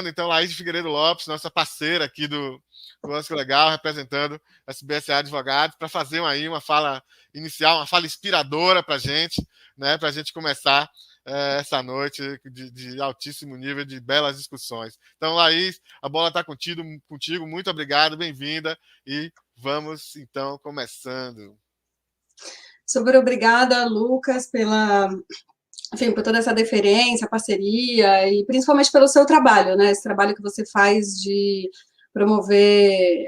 Então, Laís Figueiredo Lopes, nossa parceira aqui do Oscar Legal, representando a SBSA Advogados, para fazer uma fala inicial, uma fala inspiradora para a gente, né, para a gente começar essa noite de altíssimo nível, de belas discussões. Então, Laís, a bola está contigo, muito obrigado, bem-vinda, e vamos, então, começando. Super obrigada, Lucas, enfim, por toda essa deferência, parceria, e principalmente pelo seu trabalho, né, esse trabalho que você faz de promover,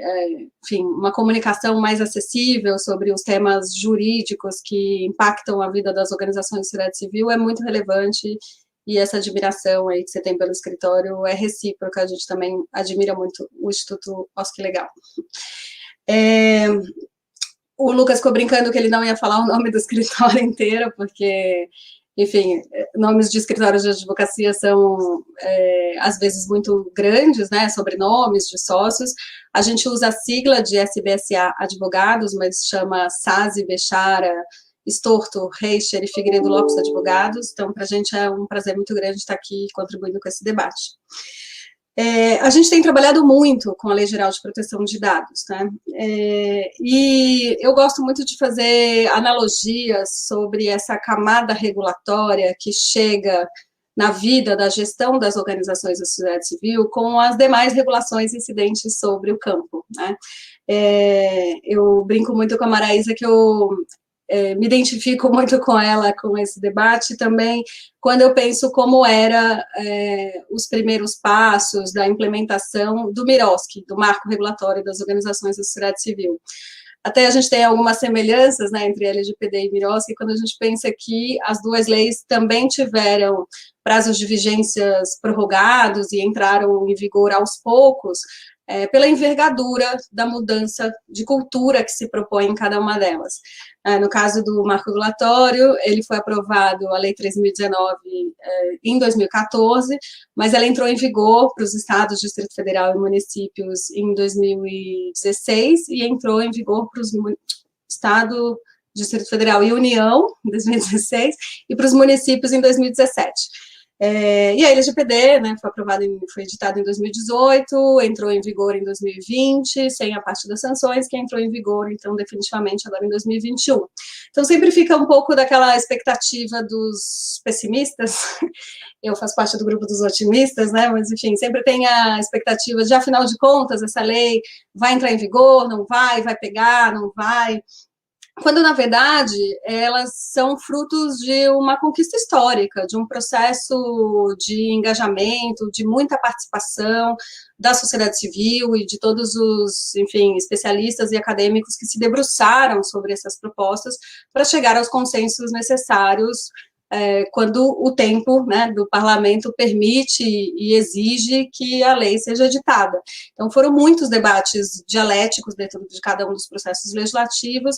enfim, uma comunicação mais acessível sobre os temas jurídicos que impactam a vida das organizações de sociedade civil é muito relevante, e essa admiração aí que você tem pelo escritório é recíproca, a gente também admira muito o Instituto Oscar Legal. O Lucas ficou brincando que ele não ia falar o nome do escritório inteiro, porque, enfim, nomes de escritórios de advocacia são, às vezes, muito grandes, né, sobrenomes de sócios. A gente usa a sigla de SBSA Advogados, mas chama Sazzi, Bechara, Storto, Reicher e Figueiredo Lopes Advogados. Então, para a gente é um prazer muito grande estar aqui contribuindo com esse debate. A gente tem trabalhado muito com a Lei Geral de Proteção de Dados, né? E eu gosto muito de fazer analogias sobre essa camada regulatória que chega na vida da gestão das organizações da sociedade civil com as demais regulações incidentes sobre o campo, né? Eu brinco muito com a Maraísa que eu me identifico muito com ela, com esse debate também, quando eu penso como era os primeiros passos da implementação do MIROSC, do Marco Regulatório das Organizações da Sociedade Civil. Até a gente tem algumas semelhanças, né, entre LGPD e MIROSC, quando a gente pensa que as duas leis também tiveram prazos de vigências prorrogados e entraram em vigor aos poucos, pela envergadura da mudança de cultura que se propõe em cada uma delas. No caso do marco regulatório, ele foi aprovado, a Lei 3.019, em 2014, mas ela entrou em vigor para os estados, Distrito Federal e municípios em 2016 e entrou em vigor para os Estado, Distrito Federal e União, em 2016, e para os municípios em 2017. E a LGPD, né, foi editada em 2018, entrou em vigor em 2020, sem a parte das sanções, que entrou em vigor, então, definitivamente, agora em 2021. Então, sempre fica um pouco daquela expectativa dos pessimistas, eu faço parte do grupo dos otimistas, né, mas, enfim, sempre tem a expectativa de, afinal de contas, essa lei vai entrar em vigor, não vai pegar, não vai... Quando, na verdade, elas são frutos de uma conquista histórica, de um processo de engajamento, de muita participação da sociedade civil e de todos os, enfim, especialistas e acadêmicos que se debruçaram sobre essas propostas para chegar aos consensos necessários quando o tempo, né, do parlamento permite e exige que a lei seja editada. Então, foram muitos debates dialéticos dentro de cada um dos processos legislativos,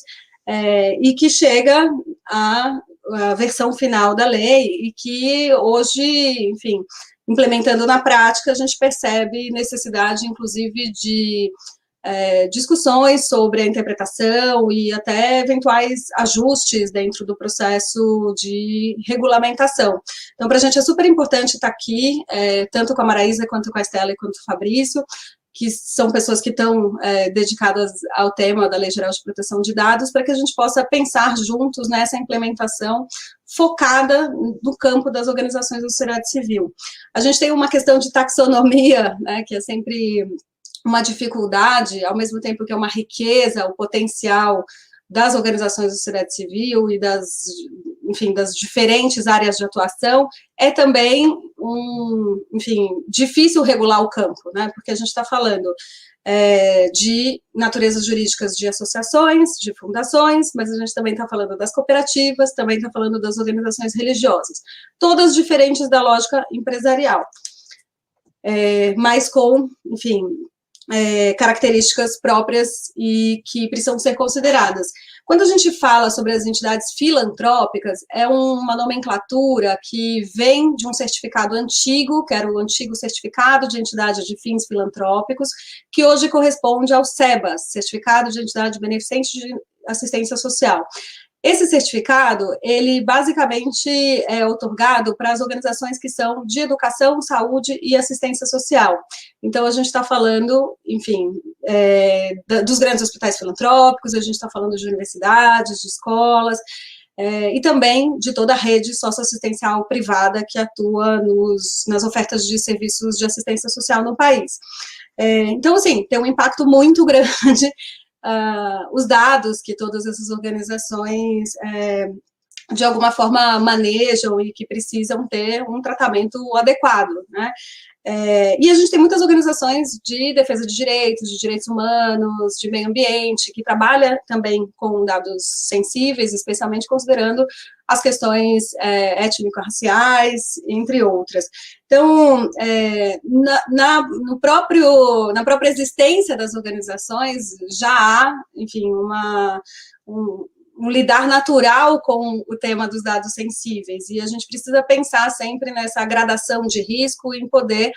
e que chega à versão final da lei, e que hoje, enfim, implementando na prática, a gente percebe necessidade, inclusive, de discussões sobre a interpretação e até eventuais ajustes dentro do processo de regulamentação. Então, para a gente é super importante estar aqui, tanto com a Maraísa, quanto com a Estela e quanto com o Fabrício, que são pessoas que estão dedicadas ao tema da Lei Geral de Proteção de Dados, para que a gente possa pensar juntos nessa implementação focada no campo das organizações da sociedade civil. A gente tem uma questão de taxonomia, né, que é sempre uma dificuldade, ao mesmo tempo que é uma riqueza, o potencial das organizações da sociedade civil e enfim, das diferentes áreas de atuação, é também enfim, difícil regular o campo, né, porque a gente está falando de naturezas jurídicas de associações, de fundações, mas a gente também está falando das cooperativas, também está falando das organizações religiosas, todas diferentes da lógica empresarial, mas com, enfim, características próprias e que precisam ser consideradas. Quando a gente fala sobre as entidades filantrópicas, é uma nomenclatura que vem de um certificado antigo, que era o antigo Certificado de Entidade de Fins Filantrópicos, que hoje corresponde ao SEBAS, Certificado de Entidade Beneficente de Assistência Social. Esse certificado, ele basicamente é otorgado para as organizações que são de educação, saúde e assistência social. Então, a gente está falando, enfim, dos grandes hospitais filantrópicos, a gente está falando de universidades, de escolas, e também de toda a rede socioassistencial privada que atua nas ofertas de serviços de assistência social no país. Então, assim, tem um impacto muito grande. Os dados que todas essas organizações, de alguma forma, manejam e que precisam ter um tratamento adequado, né? E a gente tem muitas organizações de defesa de direitos humanos, de meio ambiente, que trabalham também com dados sensíveis, especialmente considerando as questões étnico-raciais, entre outras. Então, na própria existência das organizações, já há, enfim, um lidar natural com o tema dos dados sensíveis, e a gente precisa pensar sempre nessa gradação de risco em poder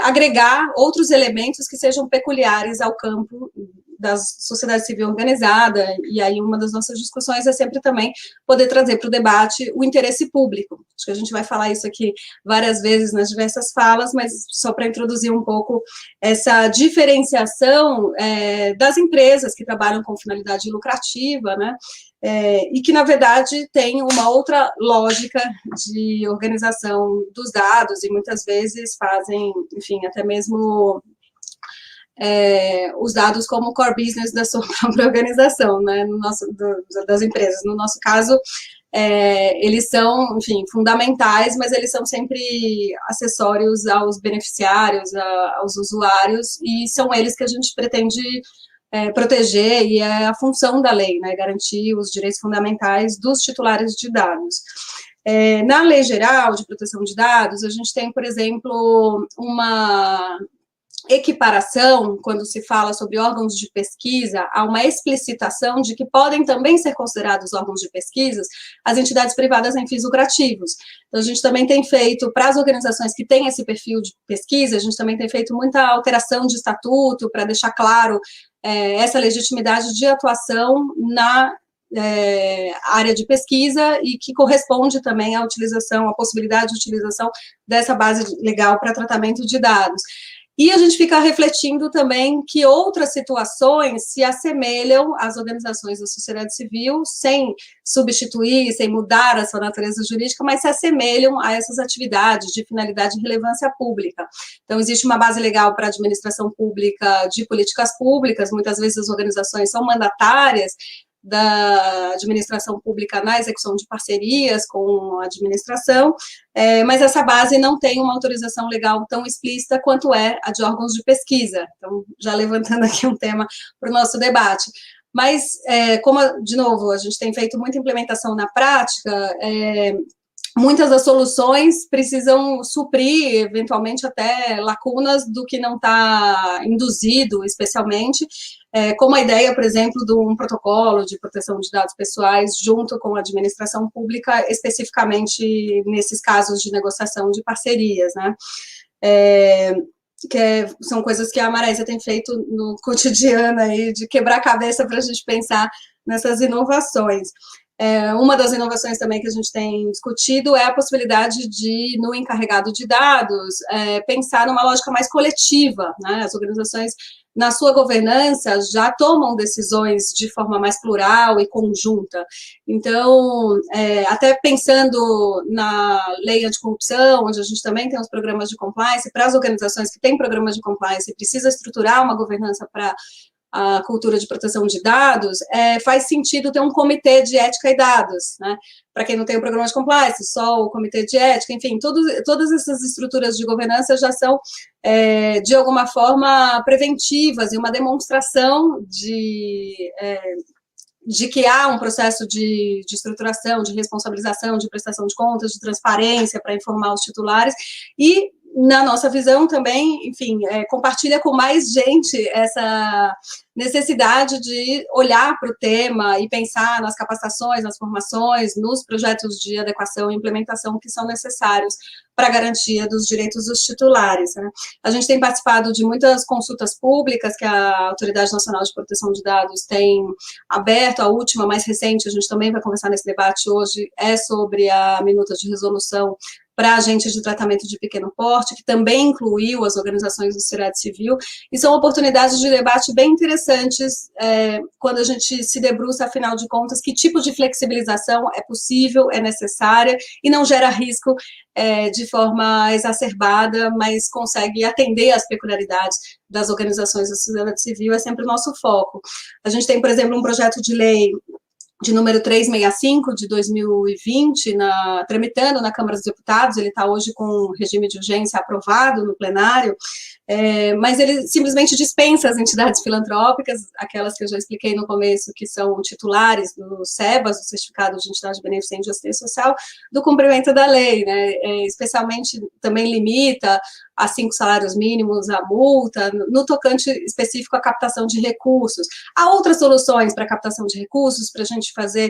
agregar outros elementos que sejam peculiares ao campo da sociedade civil organizada, e aí uma das nossas discussões é sempre também poder trazer para o debate o interesse público. Acho que a gente vai falar isso aqui várias vezes nas diversas falas, mas só para introduzir um pouco essa diferenciação das empresas que trabalham com finalidade lucrativa, né, e que, na verdade, tem uma outra lógica de organização dos dados, e muitas vezes fazem, enfim, até mesmo os dados como core business da sua própria organização, né, das empresas. No nosso caso, eles são, enfim, fundamentais, mas eles são sempre acessórios aos beneficiários, aos usuários, e são eles que a gente pretende proteger, e é a função da lei, né, garantir os direitos fundamentais dos titulares de dados. Na Lei Geral de Proteção de Dados, a gente tem, por exemplo, uma equiparação, quando se fala sobre órgãos de pesquisa, há uma explicitação de que podem também ser considerados órgãos de pesquisas as entidades privadas sem fins lucrativos. Então, a gente também tem feito, para as organizações que têm esse perfil de pesquisa, a gente também tem feito muita alteração de estatuto para deixar claro essa legitimidade de atuação na área de pesquisa, e que corresponde também à utilização, à possibilidade de utilização dessa base legal para tratamento de dados. E a gente fica refletindo também que outras situações se assemelham às organizações da sociedade civil, sem substituir, sem mudar a sua natureza jurídica, mas se assemelham a essas atividades de finalidade e relevância pública. Então, existe uma base legal para a administração pública de políticas públicas, muitas vezes as organizações são mandatárias da administração pública na execução de parcerias com a administração, mas essa base não tem uma autorização legal tão explícita quanto é a de órgãos de pesquisa. Então, já levantando aqui um tema para o nosso debate. Mas, como, de novo, a gente tem feito muita implementação na prática, muitas das soluções precisam suprir, eventualmente, até lacunas do que não está induzido, especialmente, como a ideia, por exemplo, de um protocolo de proteção de dados pessoais junto com a administração pública, especificamente nesses casos de negociação de parcerias, né? São coisas que a Marésia tem feito no cotidiano aí, de quebrar a cabeça para a gente pensar nessas inovações. Uma das inovações também que a gente tem discutido é a possibilidade de, no encarregado de dados, pensar numa lógica mais coletiva, né? As organizações, na sua governança, já tomam decisões de forma mais plural e conjunta. Então, até pensando na lei anticorrupção, onde a gente também tem os programas de compliance, para as organizações que têm programas de compliance, precisa estruturar uma governança para a cultura de proteção de dados, faz sentido ter um comitê de ética e dados, né? Para quem não tem o programa de compliance, só o comitê de ética, enfim, todas essas estruturas de governança já são, de alguma forma, preventivas, e uma demonstração de que há um processo de estruturação, de responsabilização, de prestação de contas, de transparência para informar os titulares, e na nossa visão também, enfim, compartilha com mais gente necessidade de olhar para o tema e pensar nas capacitações, nas formações, nos projetos de adequação e implementação que são necessários para a garantia dos direitos dos titulares, né? A gente tem participado de muitas consultas públicas que a Autoridade Nacional de Proteção de Dados tem aberto. A última, mais recente, a gente também vai conversar nesse debate hoje, é sobre a minuta de resolução para agentes de tratamento de pequeno porte, que também incluiu as organizações do sociedade civil, e são oportunidades de debate bem interessantes quando a gente se debruça, afinal de contas, que tipo de flexibilização é possível, é necessária, e não gera risco de forma exacerbada, mas consegue atender às peculiaridades das organizações da sociedade civil, é sempre o nosso foco. A gente tem, por exemplo, um projeto de lei de número 365, de 2020, tramitando na Câmara dos Deputados, ele está hoje com regime de urgência aprovado no plenário, mas ele simplesmente dispensa as entidades filantrópicas, aquelas que eu já expliquei no começo, que são titulares do SEBAS, do Certificado de Entidade Beneficente de Assistência Social, do cumprimento da lei, né? Especialmente também limita a 5 salários mínimos a multa, no tocante específico à captação de recursos. Há outras soluções para captação de recursos, para a gente fazer,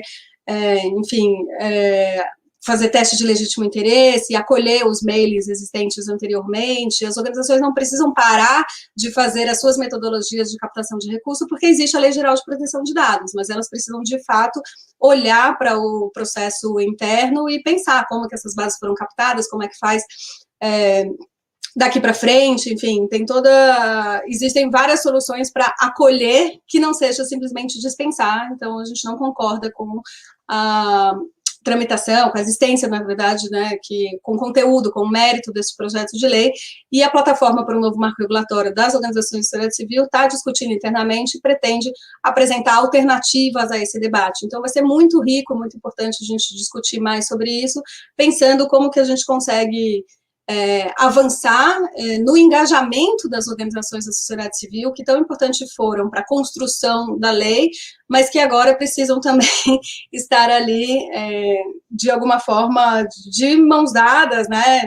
fazer teste de legítimo interesse, acolher os mails existentes anteriormente. As organizações não precisam parar de fazer as suas metodologias de captação de recursos, porque existe a Lei Geral de Proteção de Dados, mas elas precisam, de fato, olhar para o processo interno e pensar como que essas bases foram captadas, como é que faz daqui para frente, enfim, existem várias soluções para acolher que não seja simplesmente dispensar. Então a gente não concorda com a tramitação, com a existência, na verdade, né, com o conteúdo, com o mérito desse projeto de lei, e a plataforma para o novo marco regulatório das organizações de sociedade civil está discutindo internamente e pretende apresentar alternativas a esse debate. Então vai ser muito rico, muito importante a gente discutir mais sobre isso, pensando como que a gente consegue avançar no engajamento das organizações da sociedade civil, que tão importante foram para a construção da lei, mas que agora precisam também estar ali, de alguma forma, de mãos dadas, né?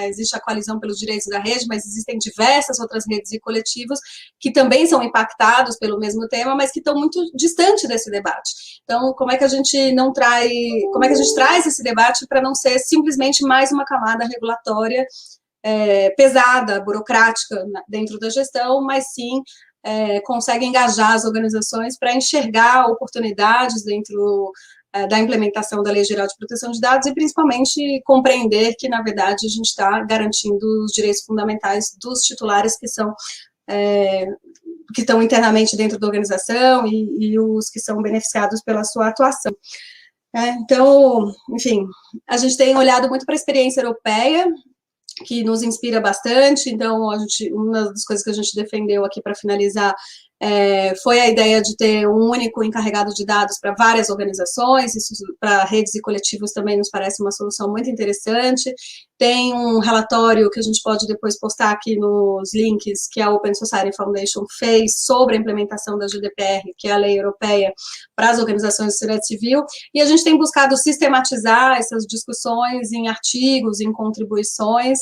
Existe a Coalizão pelos Direitos da Rede, mas existem diversas outras redes e coletivos que também são impactados pelo mesmo tema, mas que estão muito distante desse debate. Então, como é que a gente traz esse debate para não ser simplesmente mais uma camada regulatória pesada, burocrática dentro da gestão, mas sim consegue engajar as organizações para enxergar oportunidades dentro da implementação da Lei Geral de Proteção de Dados e, principalmente, compreender que, na verdade, a gente está garantindo os direitos fundamentais dos titulares que estão internamente dentro da organização e os que são beneficiados pela sua atuação. Então, enfim, a gente tem olhado muito para a experiência europeia, que nos inspira bastante. Então, uma das coisas que a gente defendeu aqui para finalizar foi a ideia de ter um único encarregado de dados para várias organizações. Isso para redes e coletivos também nos parece uma solução muito interessante. Tem um relatório que a gente pode depois postar aqui nos links, que a Open Society Foundation fez sobre a implementação da GDPR, que é a lei europeia, para as organizações da sociedade civil, e a gente tem buscado sistematizar essas discussões em artigos, em contribuições,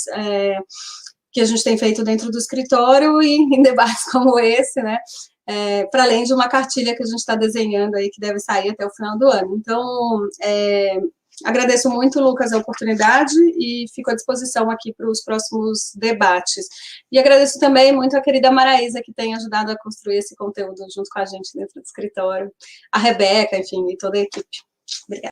que a gente tem feito dentro do escritório e em debates como esse, né? Para além de uma cartilha que a gente está desenhando aí, que deve sair até o final do ano. Então, agradeço muito, Lucas, a oportunidade e fico à disposição aqui para os próximos debates. E agradeço também muito a querida Maraísa, que tem ajudado a construir esse conteúdo junto com a gente dentro do escritório, a Rebeca, enfim, e toda a equipe. Obrigada.